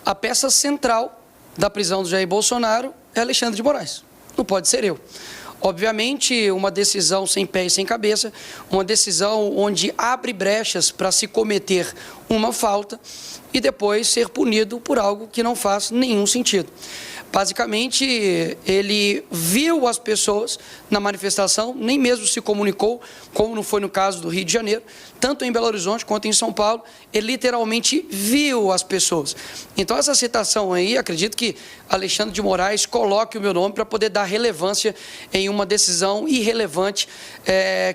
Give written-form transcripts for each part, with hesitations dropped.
a peça central da prisão do Jair Bolsonaro é Alexandre de Moraes, não pode ser eu. Obviamente, uma decisão sem pé e sem cabeça, uma decisão onde abre brechas para se cometer uma falta e depois ser punido por algo que não faz nenhum sentido. Basicamente, ele viu as pessoas na manifestação, nem mesmo se comunicou, como não foi no caso do Rio de Janeiro, tanto em Belo Horizonte quanto em São Paulo, ele literalmente viu as pessoas. Então, essa citação aí, acredito que Alexandre de Moraes coloque o meu nome para poder dar relevância em uma decisão irrelevante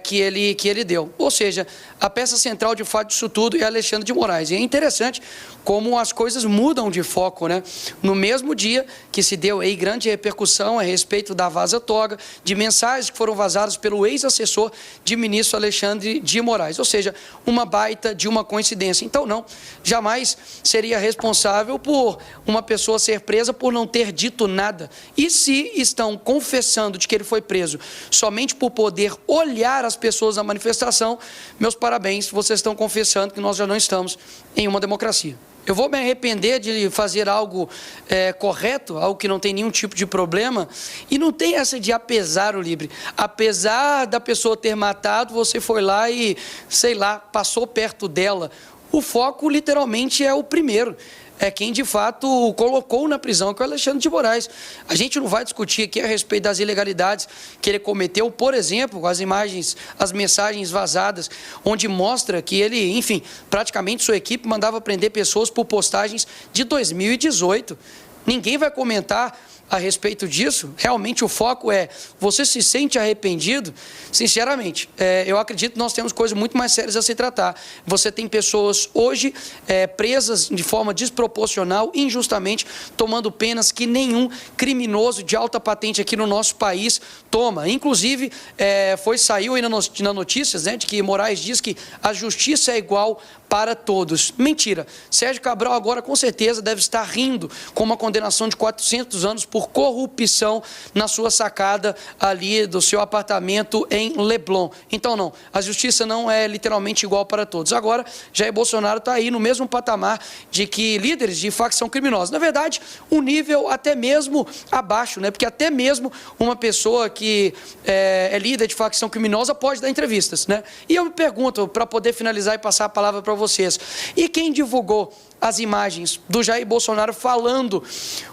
que ele deu. Ou seja, a peça central de fato disso tudo é Alexandre de Moraes. E é interessante como as coisas mudam de foco, né? No mesmo dia que se deu aí grande repercussão a respeito da vaza-toga, de mensagens que foram vazadas pelo ex-assessor de ministro Alexandre de Moraes. Ou seja, uma baita de uma coincidência. Então, não, jamais seria responsável por uma pessoa ser presa por não ter dito nada. E se estão confessando de que ele foi preso somente por poder olhar as pessoas na manifestação, meus parabéns, vocês estão confessando que nós já não estamos em uma democracia. Eu vou me arrepender de fazer algo correto, algo que não tem nenhum tipo de problema, e não tem essa de apesar o livre. Apesar da pessoa ter matado, você foi lá e, sei lá, passou perto dela. O foco, literalmente, é o primeiro. É quem, de fato, o colocou na prisão, que é o Alexandre de Moraes. A gente não vai discutir aqui a respeito das ilegalidades que ele cometeu, por exemplo, as imagens, as mensagens vazadas, onde mostra que ele, enfim, praticamente sua equipe mandava prender pessoas por postagens de 2018. Ninguém vai comentar a respeito disso. Realmente o foco é, você se sente arrependido? Sinceramente, eu acredito que nós temos coisas muito mais sérias a se tratar. Você tem pessoas hoje presas de forma desproporcional, injustamente, tomando penas que nenhum criminoso de alta patente aqui no nosso país toma. Inclusive, saiu aí na notícias, né, de que Moraes diz que a justiça é igual para todos. Mentira. Sérgio Cabral agora com certeza deve estar rindo com uma condenação de 400 anos por corrupção na sua sacada ali do seu apartamento em Leblon. Então não, a justiça não é literalmente igual para todos. Agora, Jair Bolsonaro está aí no mesmo patamar de que líderes de facção criminosa. Na verdade, um nível até mesmo abaixo, né? Porque até mesmo uma pessoa que é líder de facção criminosa pode dar entrevistas, né? E eu me pergunto, para poder finalizar e passar a palavra para vocês, e quem divulgou as imagens do Jair Bolsonaro falando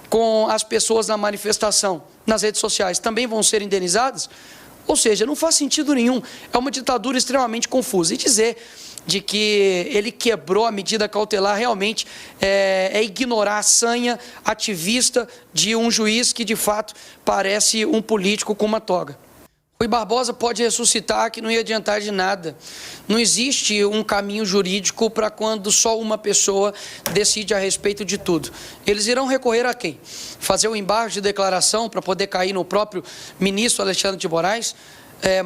com as pessoas na manifestação nas redes sociais, também vão ser indenizadas? Ou seja, não faz sentido nenhum, é uma ditadura extremamente confusa. E dizer de que ele quebrou a medida cautelar realmente é ignorar a sanha ativista de um juiz que de fato parece um político com uma toga. Rui Barbosa pode ressuscitar que não ia adiantar de nada. Não existe um caminho jurídico para quando só uma pessoa decide a respeito de tudo. Eles irão recorrer a quem? Fazer o embargo de declaração para poder cair no próprio ministro Alexandre de Moraes?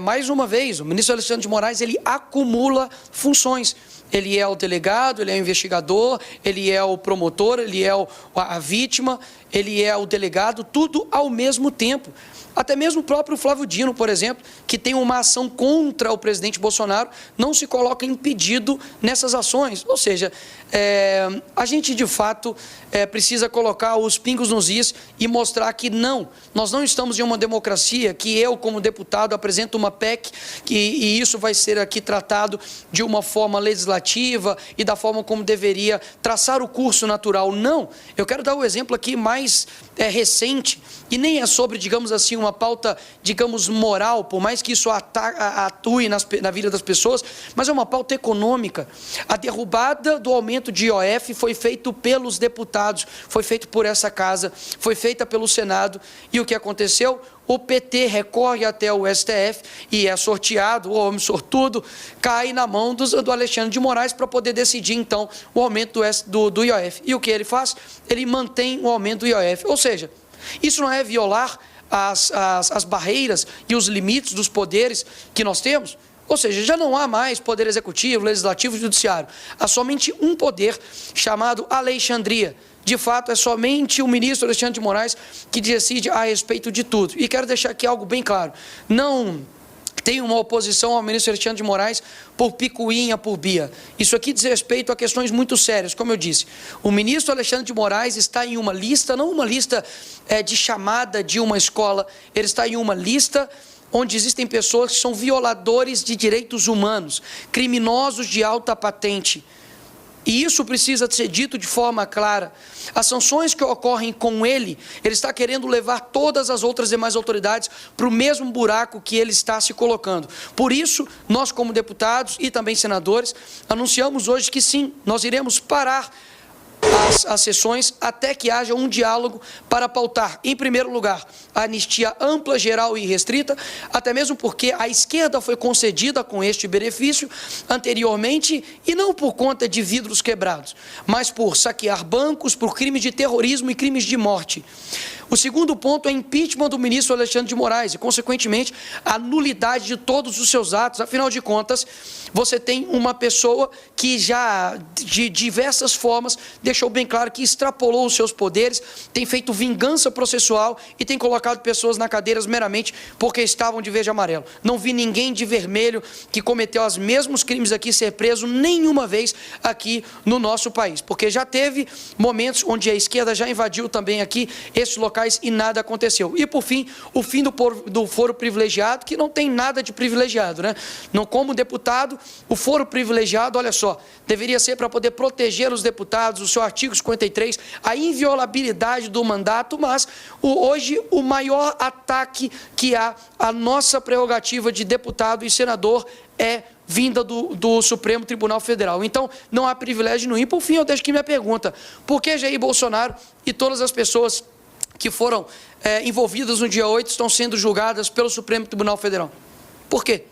Mais uma vez, o ministro Alexandre de Moraes, ele acumula funções. Ele é o delegado, ele é o investigador, ele é o promotor, ele é a vítima, ele é o delegado, tudo ao mesmo tempo. Até mesmo o próprio Flávio Dino, por exemplo, que tem uma ação contra o presidente Bolsonaro, não se coloca impedido nessas ações. Ou seja, a gente de fato precisa colocar os pingos nos is e mostrar que não, nós não estamos em uma democracia que eu, como deputado, apresento uma PEC e isso vai ser aqui tratado de uma forma legislativa e da forma como deveria traçar o curso natural. Não, eu quero dar o exemplo aqui mais recente, e nem é sobre, digamos assim, uma pauta, digamos, moral, por mais que isso atue na vida das pessoas, mas é uma pauta econômica. A derrubada do aumento de IOF foi feito pelos deputados, foi feito por essa casa, foi feita pelo Senado, e o que aconteceu? O PT recorre até o STF e é sorteado, o homem sortudo, cai na mão do Alexandre de Moraes para poder decidir, então, o aumento do IOF. E o que ele faz? Ele mantém o aumento do IOF. Ou seja, isso não é violar as barreiras e os limites dos poderes que nós temos? Ou seja, já não há mais poder executivo, legislativo e judiciário. Há somente um poder chamado Alexandria. De fato, é somente o ministro Alexandre de Moraes que decide a respeito de tudo. E quero deixar aqui algo bem claro. Não tem uma oposição ao ministro Alexandre de Moraes por picuinha, por Bia. Isso aqui diz respeito a questões muito sérias, como eu disse. O ministro Alexandre de Moraes está em uma lista, não uma lista de chamada de uma escola, ele está em uma lista onde existem pessoas que são violadores de direitos humanos, criminosos de alta patente. E isso precisa ser dito de forma clara. As sanções que ocorrem com ele está querendo levar todas as outras demais autoridades para o mesmo buraco que ele está se colocando. Por isso, nós como deputados e também senadores, anunciamos hoje que sim, nós iremos parar as sessões até que haja um diálogo para pautar, em primeiro lugar, a anistia ampla, geral e restrita, até mesmo porque a esquerda foi concedida com este benefício anteriormente, e não por conta de vidros quebrados, mas por saquear bancos, por crimes de terrorismo e crimes de morte. O segundo ponto é impeachment do ministro Alexandre de Moraes e, consequentemente, a nulidade de todos os seus atos. Afinal de contas, você tem uma pessoa que já, de diversas formas, deixou bem claro que extrapolou os seus poderes, tem feito vingança processual e tem colocado pessoas na cadeira meramente porque estavam de verde e amarelo. Não vi ninguém de vermelho que cometeu os mesmos crimes aqui ser preso nenhuma vez aqui no nosso país, porque já teve momentos onde a esquerda já invadiu também aqui esses locais e nada aconteceu. E, por fim, o fim do foro privilegiado, que não tem nada de privilegiado, né? Não, como deputado, o foro privilegiado, olha só, deveria ser para poder proteger os deputados, o seu artigo 53, a inviolabilidade do mandato, mas hoje o maior ataque que há à nossa prerrogativa de deputado e senador é vinda do Supremo Tribunal Federal. Então, não há privilégio nenhum. E, por fim, eu deixo aqui minha pergunta: por que Jair Bolsonaro e todas as pessoas que foram envolvidas no dia 8 estão sendo julgadas pelo Supremo Tribunal Federal? Por quê?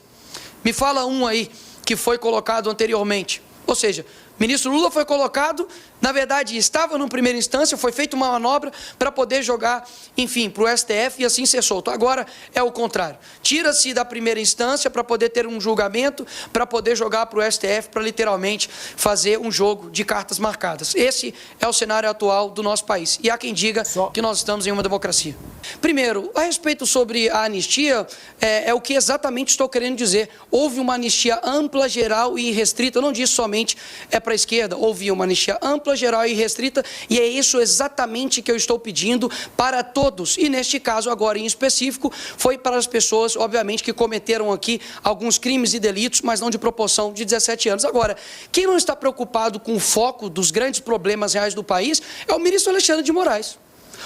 Me fala um aí que foi colocado anteriormente. Ou seja, o ministro Lula foi colocado, na verdade, estava numa primeira instância, foi feita uma manobra para poder jogar, enfim, para o STF e assim ser solto. Agora é o contrário. Tira-se da primeira instância para poder ter um julgamento, para poder jogar para o STF, para literalmente fazer um jogo de cartas marcadas. Esse é o cenário atual do nosso país. E há quem diga que nós estamos em uma democracia. Primeiro, a respeito sobre a anistia, é o que exatamente estou querendo dizer. Houve uma anistia ampla, geral e restrita, eu não disse somente para a esquerda, houve uma anistia ampla, geral e restrita, e é isso exatamente que eu estou pedindo para todos. E neste caso, agora em específico, foi para as pessoas, obviamente, que cometeram aqui alguns crimes e delitos, mas não de proporção de 17 anos. Agora, quem não está preocupado com o foco dos grandes problemas reais do país é o ministro Alexandre de Moraes.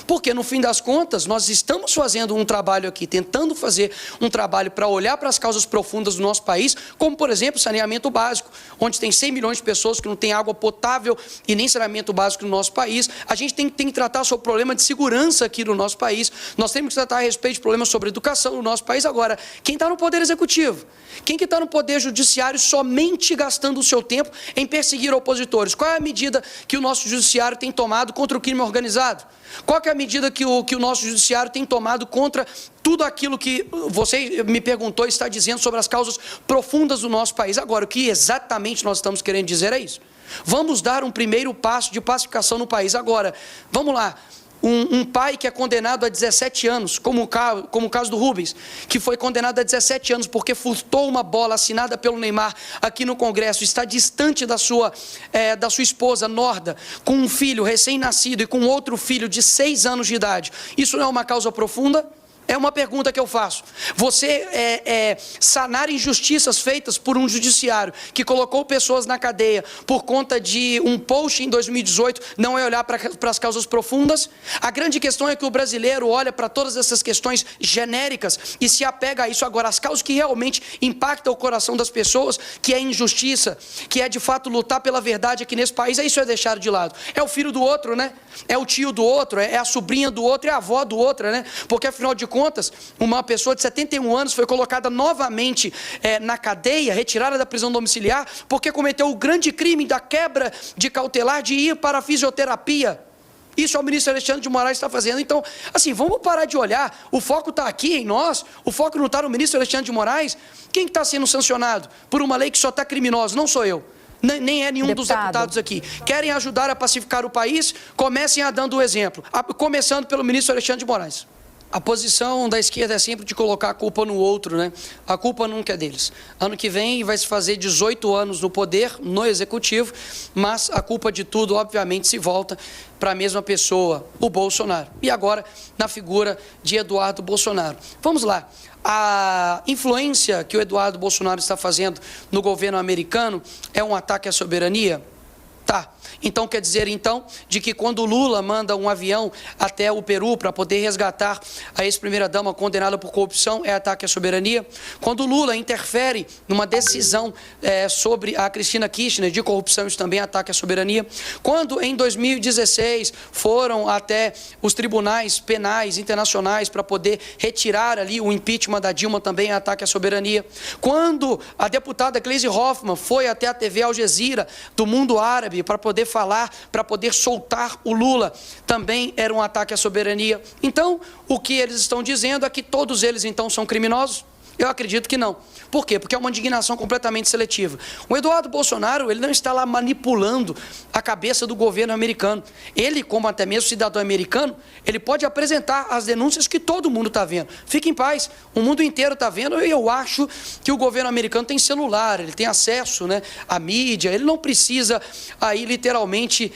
Porque, no fim das contas, nós estamos fazendo um trabalho aqui, tentando fazer um trabalho para olhar para as causas profundas do nosso país, como, por exemplo, saneamento básico, onde tem 100 milhões de pessoas que não têm água potável e nem saneamento básico no nosso país. A gente tem que tratar sobre o problema de segurança aqui no nosso país, nós temos que tratar a respeito de problemas sobre educação no nosso país. Agora, quem está no Poder Executivo? Quem que está no Poder Judiciário somente gastando o seu tempo em perseguir opositores? Qual é a medida que o nosso Judiciário tem tomado contra o crime organizado? Qual que é a medida que o nosso Judiciário tem tomado contra tudo aquilo que você me perguntou e está dizendo sobre as causas profundas do nosso país? Agora, o que exatamente nós estamos querendo dizer é isso. Vamos dar um primeiro passo de pacificação no país. Agora, vamos lá. Um pai que é condenado a 17 anos, como o caso do Rubens, que foi condenado a 17 anos porque furtou uma bola assinada pelo Neymar aqui no Congresso, está distante da sua esposa, Norda, com um filho recém-nascido e com outro filho de 6 anos de idade. Isso não é uma causa profunda? É uma pergunta que eu faço. Você sanar injustiças feitas por um judiciário que colocou pessoas na cadeia por conta de um post em 2018 não é olhar para as causas profundas? A grande questão é que o brasileiro olha para todas essas questões genéricas e se apega a isso. Agora, as causas que realmente impactam o coração das pessoas, que é injustiça, que é de fato lutar pela verdade aqui nesse país, isso é deixado de lado. É o filho do outro, né? É o tio do outro, é a sobrinha do outro, é a avó do outro, né? Porque, afinal de contas, uma pessoa de 71 anos foi colocada novamente na cadeia, retirada da prisão domiciliar, porque cometeu o grande crime da quebra de cautelar de ir para a fisioterapia. Isso é o ministro Alexandre de Moraes está fazendo. Então, assim, vamos parar de olhar. O foco está aqui em nós, o foco não está no ministro Alexandre de Moraes. Quem está sendo sancionado por uma lei que só está criminosa? Não sou eu. Nem é nenhum dos deputados aqui. Querem ajudar a pacificar o país? Comecem a dando o exemplo. Começando pelo ministro Alexandre de Moraes. A posição da esquerda é sempre de colocar a culpa no outro, né? A culpa nunca é deles. Ano que vem vai se fazer 18 anos no poder, no executivo, mas a culpa de tudo, obviamente, se volta para a mesma pessoa, o Bolsonaro. E agora, na figura de Eduardo Bolsonaro. Vamos lá. A influência que o Eduardo Bolsonaro está fazendo no governo americano é um ataque à soberania? Tá. Então, quer dizer, então, de que quando o Lula manda um avião até o Peru para poder resgatar a ex-primeira-dama condenada por corrupção, é ataque à soberania? Quando o Lula interfere numa decisão sobre a Cristina Kirchner de corrupção, isso também é ataque à soberania? Quando, em 2016, foram até os tribunais penais internacionais para poder retirar ali o impeachment da Dilma, também é ataque à soberania? Quando a deputada Gleisi Hoffmann foi até a TV Al Jazeera do mundo árabe para poder falar, para poder soltar o Lula, também era um ataque à soberania. Então, o que eles estão dizendo é que todos eles, então, são criminosos? Eu acredito que não. Por quê? Porque é uma indignação completamente seletiva. O Eduardo Bolsonaro, ele não está lá manipulando a cabeça do governo americano. Ele, como até mesmo cidadão americano, ele pode apresentar as denúncias que todo mundo está vendo. Fique em paz, o mundo inteiro está vendo, e eu acho que o governo americano tem celular, ele tem acesso, né, à mídia, ele não precisa aí literalmente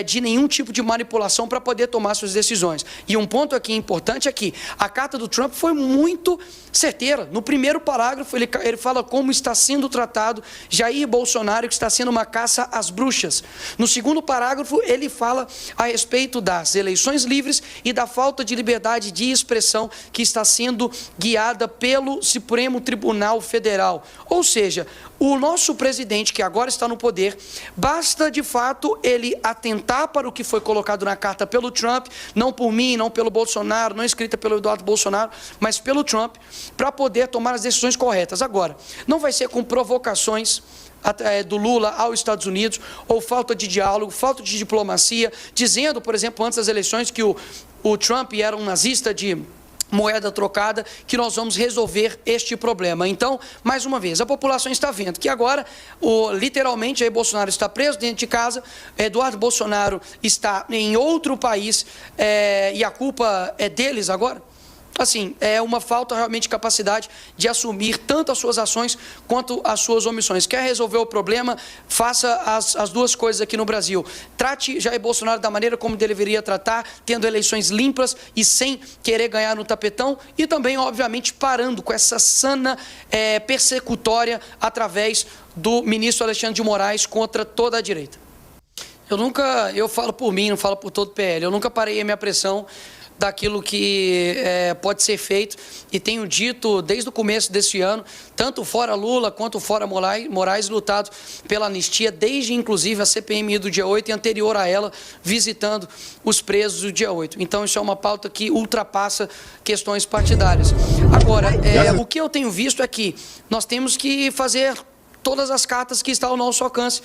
de nenhum tipo de manipulação para poder tomar suas decisões. E um ponto aqui importante é que a carta do Trump foi muito certeira. No primeiro parágrafo, ele fala como está sendo tratado Jair Bolsonaro, que está sendo uma caça às bruxas. No segundo parágrafo, ele fala a respeito das eleições livres e da falta de liberdade de expressão que está sendo guiada pelo Supremo Tribunal Federal. Ou seja, o nosso presidente, que agora está no poder, basta de fato ele atentar para o que foi colocado na carta pelo Trump, não por mim, não pelo Bolsonaro, não escrita pelo Eduardo Bolsonaro, mas pelo Trump, para poder tomar as decisões corretas. Agora, não vai ser com provocações do Lula aos Estados Unidos, ou falta de diálogo, falta de diplomacia, dizendo, por exemplo, antes das eleições que o Trump era um nazista de moeda trocada, que nós vamos resolver este problema. Então, mais uma vez, a população está vendo que agora, literalmente, Jair Bolsonaro está preso dentro de casa, Eduardo Bolsonaro está em outro país, e a culpa é deles agora? Assim, é uma falta realmente de capacidade de assumir tanto as suas ações quanto as suas omissões. Quer resolver o problema, faça as duas coisas aqui no Brasil. Trate Jair Bolsonaro da maneira como deveria tratar, tendo eleições limpas e sem querer ganhar no tapetão, e também, obviamente, parando com essa sana persecutória através do ministro Alexandre de Moraes contra toda a direita. Eu falo por mim, não falo por todo o PL, eu nunca parei a minha pressão daquilo que pode ser feito, e tenho dito desde o começo desse ano, tanto fora Lula quanto fora Moraes, lutado pela anistia, desde inclusive a CPMI do dia 8 e anterior a ela, visitando os presos do dia 8. Então isso é uma pauta que ultrapassa questões partidárias. Agora, o que eu tenho visto é que nós temos que fazer todas as cartas que estão ao nosso alcance,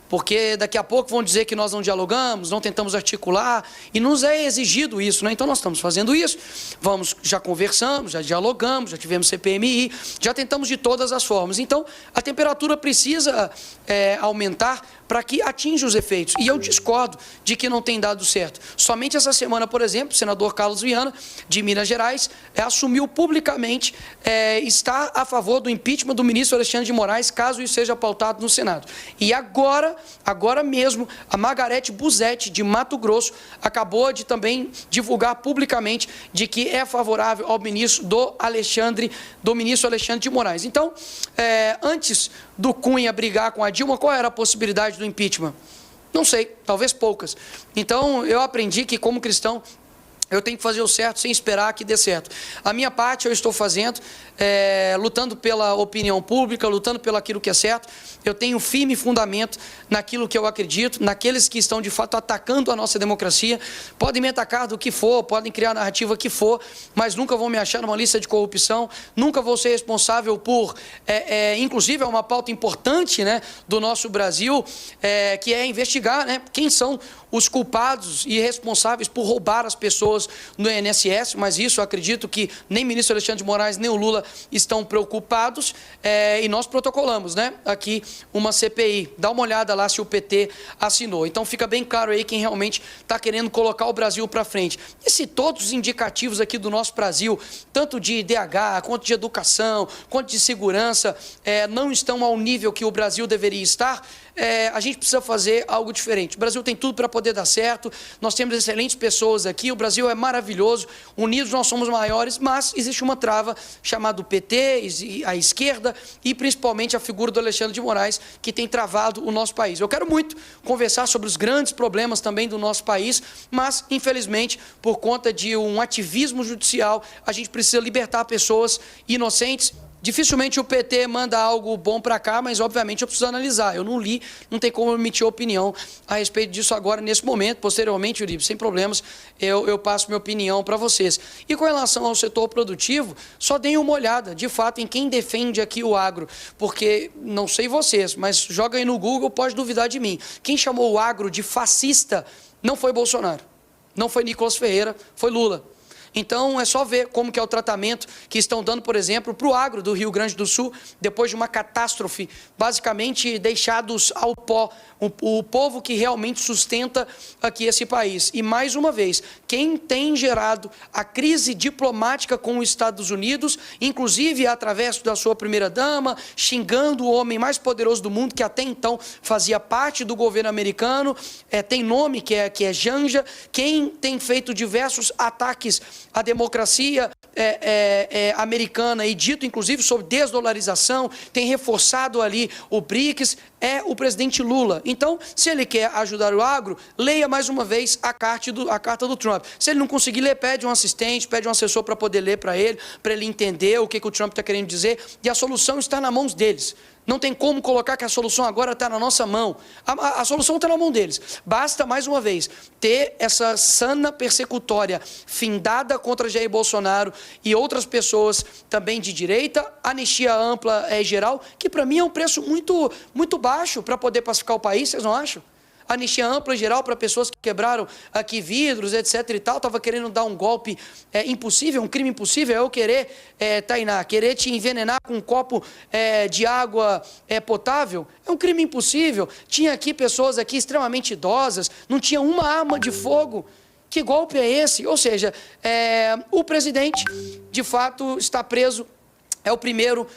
porque daqui a pouco vão dizer que nós não dialogamos, não tentamos articular, e nos é exigido isso, né? Então nós estamos fazendo isso, já conversamos, já dialogamos, já tivemos CPMI, já tentamos de todas as formas. Então a temperatura precisa aumentar para que atinja os efeitos. E eu discordo de que não tem dado certo. Somente essa semana, por exemplo, o senador Carlos Viana, de Minas Gerais, assumiu publicamente, está a favor do impeachment do ministro Alexandre de Moraes, caso isso seja pautado no Senado. E agora mesmo, a Margarete Busetti, de Mato Grosso, acabou de também divulgar publicamente de que é favorável ao ministro ministro Alexandre de Moraes. Então, antes do Cunha brigar com a Dilma, qual era a possibilidade do impeachment? Não sei, talvez poucas. Então, eu aprendi que, como cristão, eu tenho que fazer o certo sem esperar que dê certo. A minha parte eu estou fazendo, lutando pela opinião pública, lutando pelo aquilo que é certo. Eu tenho firme fundamento naquilo que eu acredito, naqueles que estão de fato atacando a nossa democracia. Podem me atacar do que for, podem criar a narrativa que for, mas nunca vão me achar numa lista de corrupção, nunca vou ser responsável por, inclusive é uma pauta importante, né, do nosso Brasil, que é investigar, né, quem são os culpados e responsáveis por roubar as pessoas pessoas no INSS, mas isso eu acredito que nem o ministro Alexandre de Moraes, nem o Lula estão preocupados, e nós protocolamos, né, aqui uma CPI. Dá uma olhada lá se o PT assinou. Então fica bem claro aí quem realmente está querendo colocar o Brasil para frente. E se todos os indicativos aqui do nosso Brasil, tanto de IDH, quanto de educação, quanto de segurança, não estão ao nível que o Brasil deveria estar, a gente precisa fazer algo diferente. O Brasil tem tudo para poder dar certo, nós temos excelentes pessoas aqui, o Brasil é maravilhoso, unidos nós somos maiores, mas existe uma trava chamada PT, a esquerda e principalmente a figura do Alexandre de Moraes, que tem travado o nosso país. Eu quero muito conversar sobre os grandes problemas também do nosso país, mas, infelizmente, por conta de um ativismo judicial, a gente precisa libertar pessoas inocentes. Dificilmente o PT manda algo bom para cá, mas obviamente eu preciso analisar. Eu não li, não tem como emitir opinião a respeito disso agora, nesse momento. Posteriormente, Uribe, sem problemas, eu passo minha opinião para vocês. E com relação ao setor produtivo, só deem uma olhada, de fato, em quem defende aqui o agro. Porque, não sei vocês, mas joga aí no Google, pode duvidar de mim. Quem chamou o agro de fascista não foi Bolsonaro, não foi Nicolas Ferreira, foi Lula. Então, é só ver como que é o tratamento que estão dando, por exemplo, para o agro do Rio Grande do Sul, depois de uma catástrofe, basicamente deixados ao pó, o povo que realmente sustenta aqui esse país. E, mais uma vez, quem tem gerado a crise diplomática com os Estados Unidos, inclusive através da sua primeira-dama, xingando o homem mais poderoso do mundo, que até então fazia parte do governo americano, tem nome que é Janja, quem tem feito diversos ataques à democracia americana e dito, inclusive, sobre desdolarização, tem reforçado ali o BRICS, é o presidente Lula. Então, se ele quer ajudar o agro, leia mais uma vez a carta do Trump. Se ele não conseguir ler, pede um assistente, pede um assessor para poder ler para ele entender o que o Trump está querendo dizer, e a solução está nas mãos deles. Não tem como colocar que a solução agora está na nossa mão. A solução está na mão deles. Basta, mais uma vez, ter essa sana persecutória findada contra Jair Bolsonaro e outras pessoas também de direita, anistia ampla e geral, que para mim é um preço muito baixo para poder pacificar o país, vocês não acham? Anistia ampla e geral para pessoas que quebraram aqui vidros, etc. e tal, estava querendo dar um golpe impossível, um crime impossível, eu querer, Tainá, querer te envenenar com um copo de água potável, é um crime impossível. Tinha aqui pessoas aqui extremamente idosas, não tinha uma arma de fogo. Que golpe é esse? Ou seja, o presidente, de fato, está preso. É o primeiro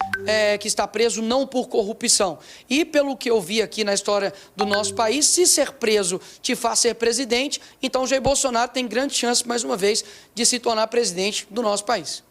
que está preso não por corrupção. E pelo que eu vi aqui na história do nosso país, se ser preso te faz ser presidente, então Jair Bolsonaro tem grande chance, mais uma vez, de se tornar presidente do nosso país.